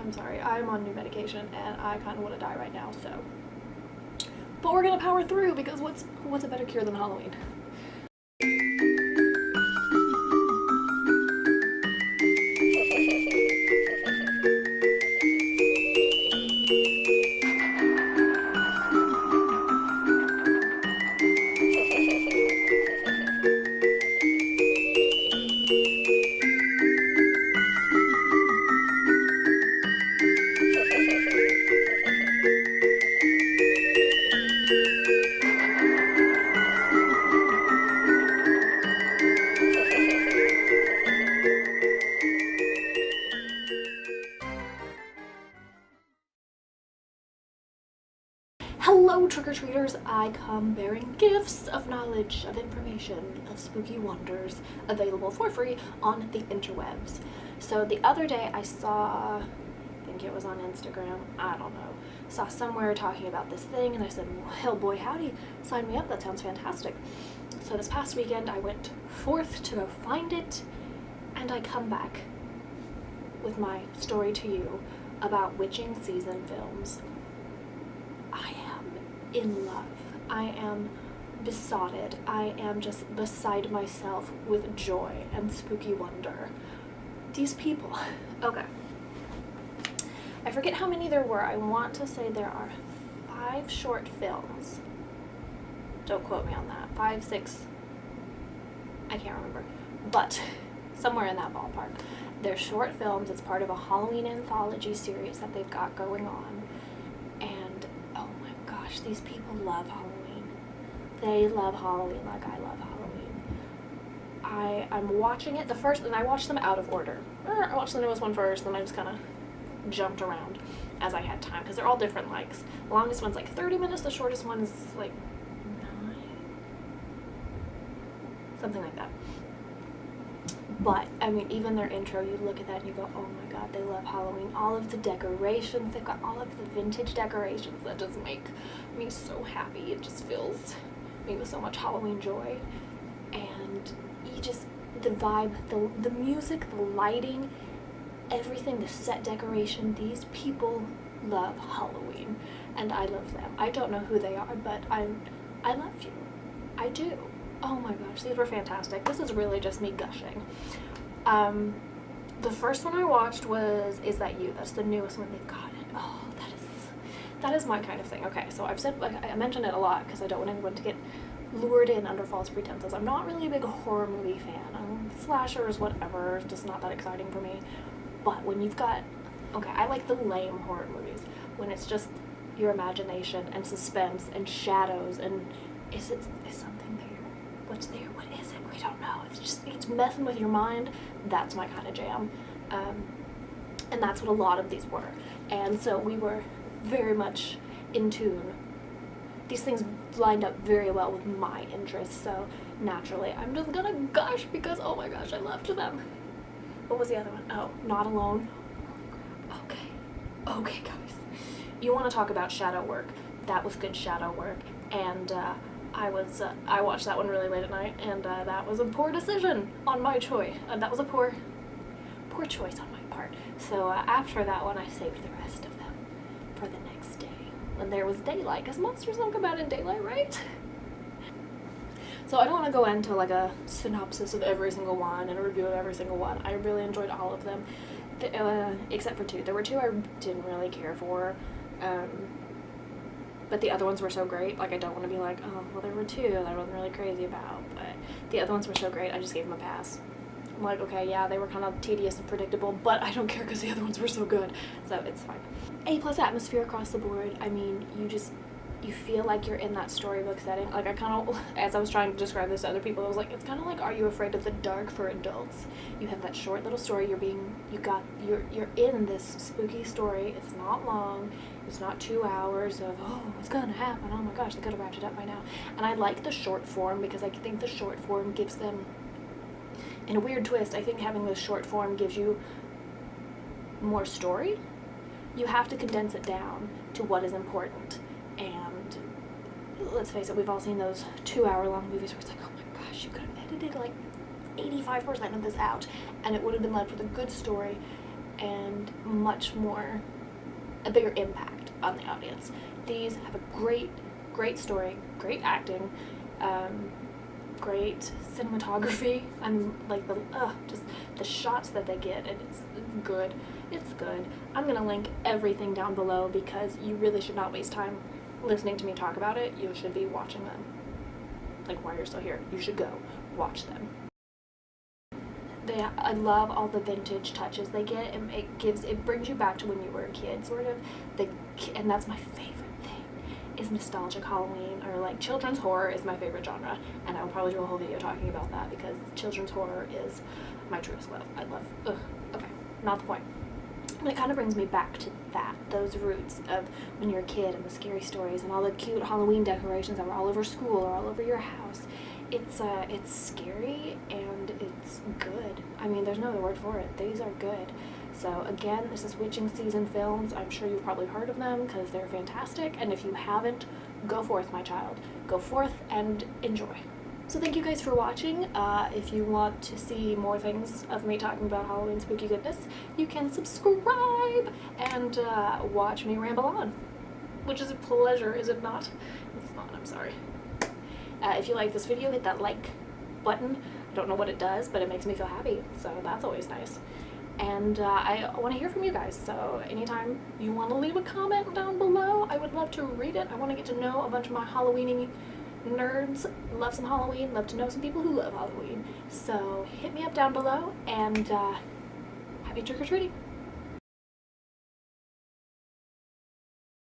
I'm sorry, I'm on new medication and I kind of want to die right now, so. But we're gonna power through because what's a better cure than Halloween? Hello, trick-or-treaters! I come bearing gifts of knowledge, of information, of spooky wonders available for free on the interwebs. So the other day I saw, I think it was on Instagram, I don't know, saw somewhere talking about this thing and I said, well, hell boy howdy, sign me up, that sounds fantastic. So this past weekend I went forth to go find it and I come back with my story to you about witching season films. I am in love. I am besotted. I am just beside myself with joy and spooky wonder. These people. Okay. I forget how many there were. I want to say there are 5 short films. Don't quote me on that. 5, 6. I can't remember. But somewhere in that ballpark. They're short films. It's part of a Halloween anthology series that they've got going on. And oh my gosh, these people love Halloween. They love Halloween like I love Halloween. I'm watching it and I watched them out of order. I watched the newest one first, then I just kind of jumped around as I had time because they're all different lengths. The longest one's like 30 minutes, the shortest one is like 9, something like that. But, I mean, even their intro, you look at that and you go, oh my god, they love Halloween. All of the decorations, they've got all of the vintage decorations that just make me so happy. It just fills me with so much Halloween joy. And you just, the vibe, the music, the lighting, everything, the set decoration, these people love Halloween. And I love them. I don't know who they are, but I love you. I do. Oh my gosh, these were fantastic. This is really just me gushing. The first one I watched was Is That You? That's the newest one they've got. And oh, that is my kind of thing. Okay, so I've said, like, I mention it a lot because I don't want anyone to get lured in under false pretenses. I'm not really a big horror movie fan. Slashers, whatever, just not that exciting for me. But when you've got, okay, I like the lame horror movies. When it's just your imagination and suspense and shadows and is something there? What's there? What is it? We don't know. It's messing with your mind. That's my kind of jam. And that's what a lot of these were. And so we were very much in tune. These things lined up very well with my interests, so naturally I'm just gonna gush because oh my gosh, I loved them. What was the other one? Oh, Not Alone. Holy crap. Okay guys. You want to talk about shadow work. That was good shadow work. And I watched that one really late at night, and that was a poor decision on my choice. That was a poor choice on my part. So after that one, I saved the rest of them for the next day when there was daylight, because monsters don't come out in daylight, right? So I don't want to go into like a synopsis of every single one and a review of every single one. I really enjoyed all of them, except for 2. There were 2 I didn't really care for. But the other ones were so great, like I don't want to be like, oh, well there were 2 that I wasn't really crazy about, but the other ones were so great, I just gave them a pass. I'm like, okay, yeah, they were kind of tedious and predictable, but I don't care because the other ones were so good, so it's fine. A+ atmosphere across the board. I mean, you feel like you're in that storybook setting. Like I kind of, as I was trying to describe this to other people, I was like, it's kind of like Are You Afraid of the Dark for adults? You have that short little story, you're in this spooky story, it's not long, it's not 2 hours of, oh, what's gonna happen, oh my gosh, they could have wrapped it up by now. And I like the short form because I think the short form gives them, in a weird twist, I think having the short form gives you more story. You have to condense it down to what is important. And let's face it, we've all seen those 2-hour-long movies where it's like, oh my gosh, you could have edited like 85% of this out and it would have been left with a good story and a bigger impact on the audience. These have a great story, great acting, great cinematography, and like just the shots that they get, and it's good. It's good. I'm gonna link everything down below because you really should not waste time listening to me talk about it. You should be watching them. Like, while you're still here, you should go watch them. I love all the vintage touches they get, and it brings you back to when you were a kid, sort of. And that's my favorite thing, is nostalgic Halloween, or like children's horror is my favorite genre, and I'll probably do a whole video talking about that because children's horror is my truest love. I love, okay, not the point. And it kind of brings me back to those roots of when you're a kid, and the scary stories and all the cute Halloween decorations that were all over school or all over your house. It's scary and it's good. I mean, there's no other word for it. These are good. So again, this is Witching Season Films. I'm sure you've probably heard of them because they're fantastic. And if you haven't, go forth, my child. Go forth and enjoy. So thank you guys for watching. If you want to see more things of me talking about Halloween spooky goodness, you can subscribe and watch me ramble on, which is a pleasure, is it not? It's not, I'm sorry. If you like this video, hit that like button. I don't know what it does, but it makes me feel happy, so that's always nice. And I want to hear from you guys, so anytime you want to leave a comment down below, I would love to read it. I want to get to know a bunch of my Halloween nerds. Love some Halloween, love to know some people who love Halloween. So hit me up down below, and happy trick-or-treating.